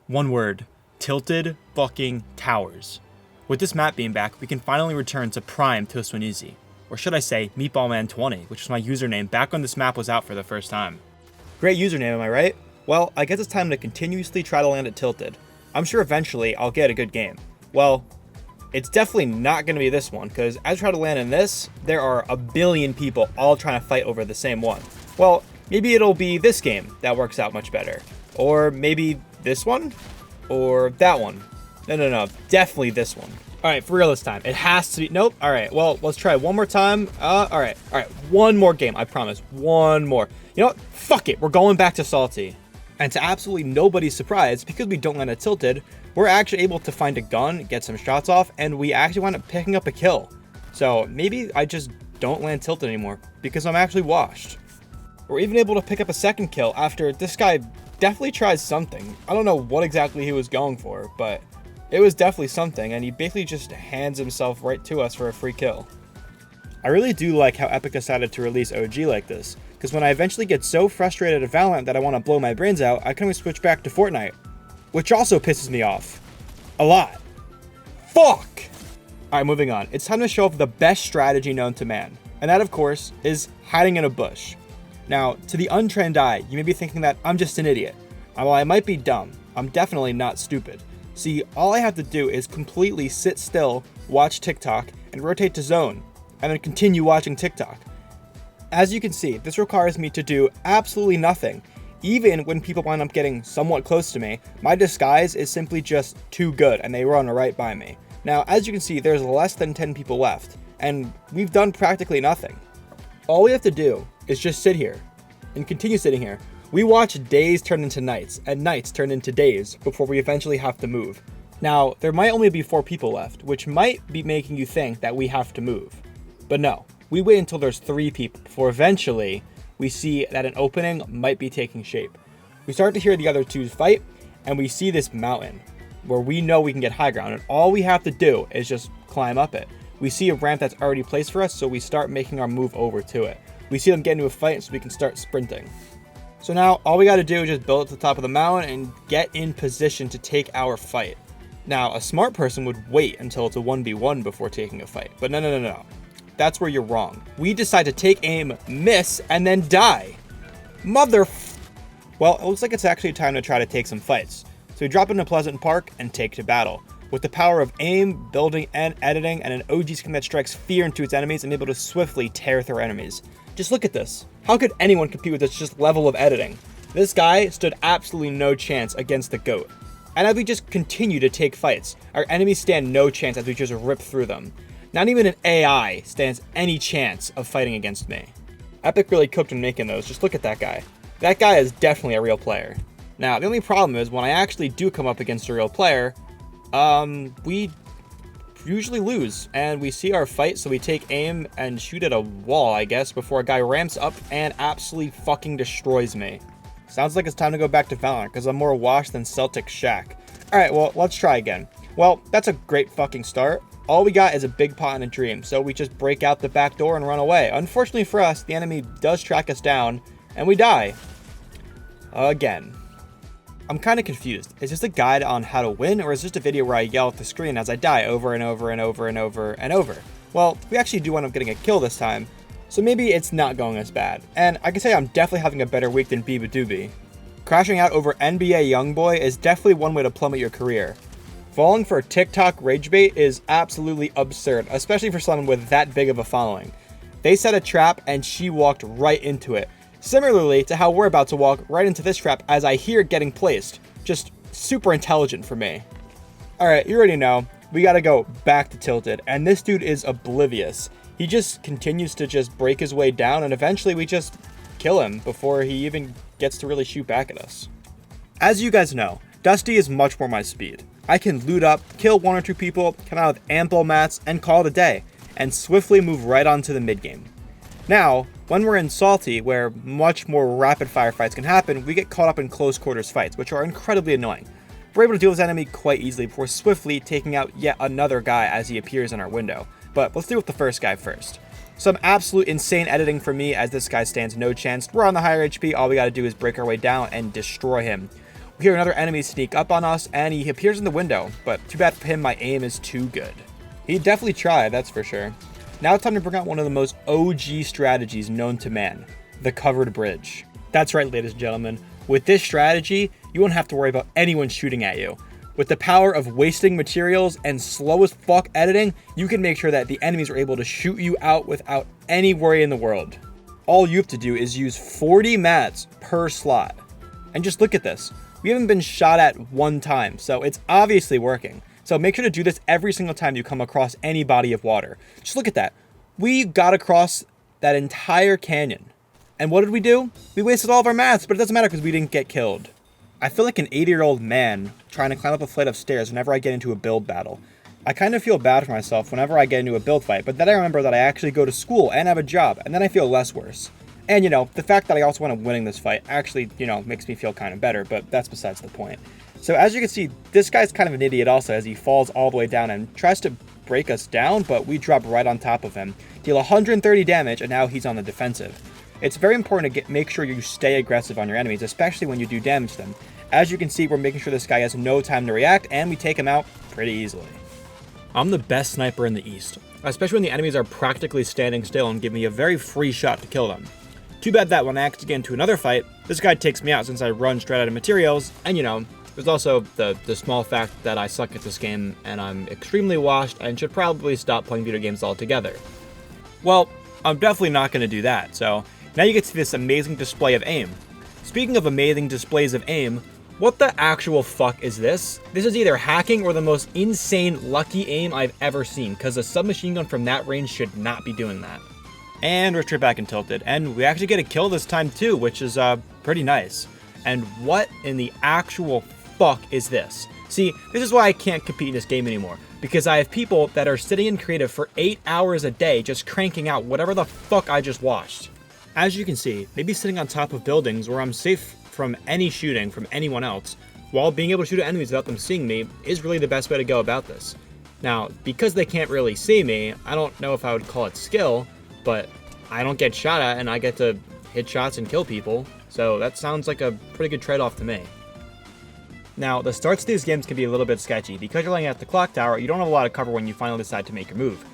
One word, tilted fucking towers. With this map being back, we can finally return to Prime Toast When Easy. Or should I say, MeatballMan20, which was my username back when this map was out for the first time. Great username, am I right? Well, I guess it's time to continuously try to land it tilted. I'm sure eventually I'll get a good game. Well, it's definitely not going to be this one, because as I try to land in this, there are a billion people all trying to fight over the same one. Well, maybe it'll be this game that works out much better. Or maybe this one? Or that one? No, definitely this one. Alright, for real this time. It has to be, nope, alright, well, let's try one more time. Alright, one more game, I promise, one more. You know what, fuck it, we're going back to Salty. And to absolutely nobody's surprise, because we don't land it tilted, we're actually able to find a gun, get some shots off, and we actually wind up picking up a kill. So maybe I just don't land tilted anymore, because I'm actually washed. We're even able to pick up a second kill after this guy definitely tries something. I don't know what exactly he was going for, but it was definitely something, and he basically just hands himself right to us for a free kill. I really do like how Epic decided to release OG like this, because when I eventually get so frustrated at Valorant that I want to blow my brains out, I can always switch back to Fortnite, which also pisses me off. A lot. Fuck! Alright, moving on. It's time to show off the best strategy known to man, and that, of course, is hiding in a bush. Now, to the untrained eye, you may be thinking that I'm just an idiot. While I might be dumb, I'm definitely not stupid. See, all I have to do is completely sit still, watch TikTok, and rotate to zone, and then continue watching TikTok. As you can see, this requires me to do absolutely nothing. Even when people wind up getting somewhat close to me, my disguise is simply just too good, and they run right by me. Now, as you can see, there's less than 10 people left, and we've done practically nothing. All we have to do is just sit here, and continue sitting here. We watch days turn into nights, and nights turn into days, before we eventually have to move. Now, there might only be 4 people left, which might be making you think that we have to move. But no, we wait until there's 3 people, before eventually we see that an opening might be taking shape. We start to hear the other 2 fight, and we see this mountain, where we know we can get high ground, and all we have to do is just climb up it. We see a ramp that's already placed for us, so we start making our move over to it. We see them get into a fight, so we can start sprinting. So now, all we gotta do is just build at the top of the mountain and get in position to take our fight. Now, a smart person would wait until it's a 1v1 before taking a fight, but no. That's where you're wrong. We decide to take aim, miss, and then die. Well, it looks like it's actually time to try to take some fights. So we drop into Pleasant Park and take to battle. With the power of aim, building, and editing, and an OG skin that strikes fear into its enemies and able to swiftly tear through enemies. Just look at this. How could anyone compete with this just level of editing? This guy stood absolutely no chance against the GOAT. And as we just continue to take fights, our enemies stand no chance as we just rip through them. Not even an AI stands any chance of fighting against me. Epic really cooked in making those. Just look at that guy. That guy is definitely a real player. Now, the only problem is when I actually do come up against a real player, we usually lose, and we see our fight, so we take aim and shoot at a wall, I guess, before a guy ramps up and absolutely fucking destroys me. Sounds like it's time to go back to Valorant, because I'm more washed than Celtic Shaq. Alright, well, let's try again. Well, that's a great fucking start. All we got is a big pot and a dream, so we just break out the back door and run away. Unfortunately for us, the enemy does track us down, and we die. Again. I'm kind of confused. Is this a guide on how to win, or is this a video where I yell at the screen as I die over and over and over and over and over? Well, we actually do end up getting a kill this time, so maybe it's not going as bad. And I can say I'm definitely having a better week than Biba Doobie. Crashing out over NBA Youngboy is definitely one way to plummet your career. Falling for TikTok rage bait is absolutely absurd, especially for someone with that big of a following. They set a trap and she walked right into it. Similarly to how we're about to walk right into this trap as I hear it getting placed. Just super intelligent for me. Alright, you already know. We gotta go back to Tilted, and this dude is oblivious. He just continues to just break his way down, and eventually we just kill him before he even gets to really shoot back at us. As you guys know, Dusty is much more my speed. I can loot up, kill 1 or 2 people, come out with ample mats, and call it a day, and swiftly move right on to the mid game. Now, when we're in Salty, where much more rapid fire fights can happen, we get caught up in close quarters fights, which are incredibly annoying. We're able to deal with this enemy quite easily before swiftly taking out yet another guy as he appears in our window. But let's deal with the first guy first. Some absolute insane editing for me as this guy stands no chance. We're on the higher HP, all we gotta do is break our way down and destroy him. We hear another enemy sneak up on us, and he appears in the window, but too bad for him, my aim is too good. He definitely tried, that's for sure. Now it's time to bring out one of the most OG strategies known to man, the covered bridge. That's right, ladies and gentlemen. With this strategy, you won't have to worry about anyone shooting at you. With the power of wasting materials and slow as fuck editing, you can make sure that the enemies are able to shoot you out without any worry in the world. All you have to do is use 40 mats per slot. And just look at this. We haven't been shot at one time, so it's obviously working. So make sure to do this every single time you come across any body of water. Just look at that. We got across that entire canyon. And what did we do? We wasted all of our mats, but it doesn't matter because we didn't get killed. I feel like an 80-year-old man trying to climb up a flight of stairs whenever I get into a build battle. I kind of feel bad for myself whenever I get into a build fight, but then I remember that I actually go to school and have a job, and then I feel less worse. And, the fact that I also end up winning this fight actually, makes me feel kind of better, but that's besides the point. So as you can see, this guy's kind of an idiot also, as he falls all the way down and tries to break us down, but we drop right on top of him, deal 130 damage, and now he's on the defensive. It's very important to make sure you stay aggressive on your enemies, especially when you do damage to them. As you can see, we're making sure this guy has no time to react, and we take him out pretty easily. I'm the best sniper in the East, especially when the enemies are practically standing still and give me a very free shot to kill them. Too bad that when I actually get into another fight, this guy takes me out since I run straight out of materials, and there's also the small fact that I suck at this game and I'm extremely washed and should probably stop playing video games altogether. Well, I'm definitely not going to do that, so now you get to see this amazing display of aim. Speaking of amazing displays of aim, what the actual fuck is this? This is either hacking or the most insane lucky aim I've ever seen, because a submachine gun from that range should not be doing that. And we're straight back and tilted, and we actually get a kill this time too, which is pretty nice. And what in the actual fuck is this? See, this is why I can't compete in this game anymore, because I have people that are sitting in creative for 8 hours a day just cranking out whatever the fuck I just watched. As you can see, maybe sitting on top of buildings where I'm safe from any shooting from anyone else, while being able to shoot at enemies without them seeing me, is really the best way to go about this. Now, because they can't really see me, I don't know if I would call it skill, but I don't get shot at and I get to hit shots and kill people, so that sounds like a pretty good trade-off to me. Now, the starts of these games can be a little bit sketchy. Because you're laying at the clock tower, you don't have a lot of cover when you finally decide to make your move.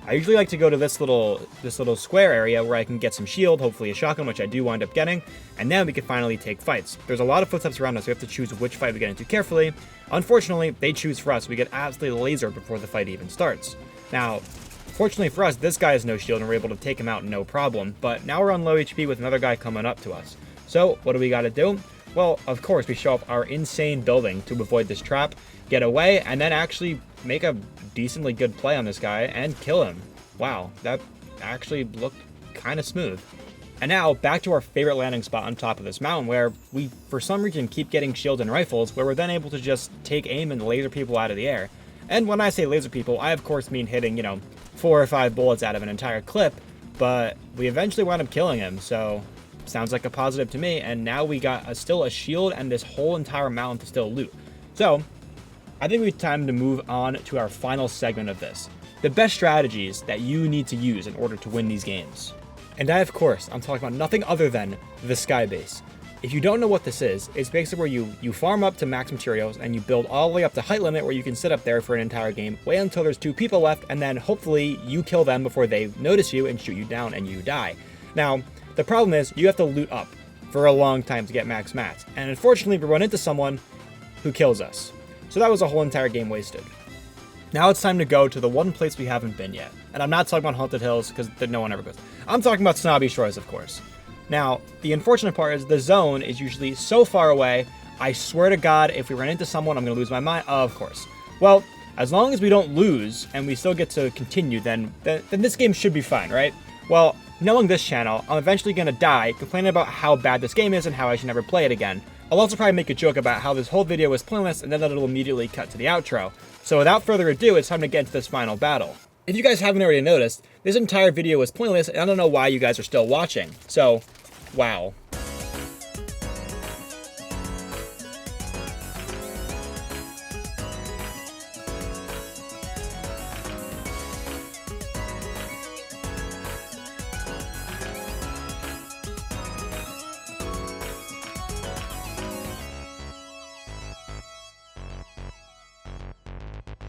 I usually like to go to this little square area where I can get some shield, hopefully a shotgun, which I do wind up getting, and then we can finally take fights. There's a lot of footsteps around us, so we have to choose which fight we get into carefully. Unfortunately, they choose for us. We get absolutely lasered before the fight even starts. Now, fortunately for us, this guy has no shield and we're able to take him out no problem, but now we're on low HP with another guy coming up to us. So, what do we gotta do? Well, of course, we show up our insane building to avoid this trap, get away, and then actually make a decently good play on this guy and kill him. Wow, that actually looked kind of smooth. And now, back to our favorite landing spot on top of this mountain, where we, for some reason, keep getting shields and rifles, where we're then able to just take aim and laser people out of the air. And when I say laser people, I of course mean hitting, 4 or 5 bullets out of an entire clip, but we eventually wound up killing him, so sounds like a positive to me, and now we got still a shield and this whole entire mountain to still loot. So, I think it's time to move on to our final segment of this. The best strategies that you need to use in order to win these games. And I, of course, I'm talking about nothing other than the Sky Base. If you don't know what this is, it's basically where you farm up to max materials and you build all the way up to height limit where you can sit up there for an entire game, wait until there's 2 people left, and then hopefully you kill them before they notice you and shoot you down and you die. Now, the problem is you have to loot up for a long time to get max mats, and unfortunately we run into someone who kills us. So that was a whole entire game wasted. Now it's time to go to the one place we haven't been yet. And I'm not talking about Haunted Hills, because no one ever goes. I'm talking about Snobby Shores, of course. Now, the unfortunate part is the zone is usually so far away, I swear to God, if we run into someone, I'm going to lose my mind. Of course. Well, as long as we don't lose, and we still get to continue, then this game should be fine, right? Well, knowing this channel, I'm eventually going to die complaining about how bad this game is and how I should never play it again. I'll also probably make a joke about how this whole video was pointless, and then it'll immediately cut to the outro. So without further ado, it's time to get into this final battle. If you guys haven't already noticed, this entire video was pointless, and I don't know why you guys are still watching. So, wow.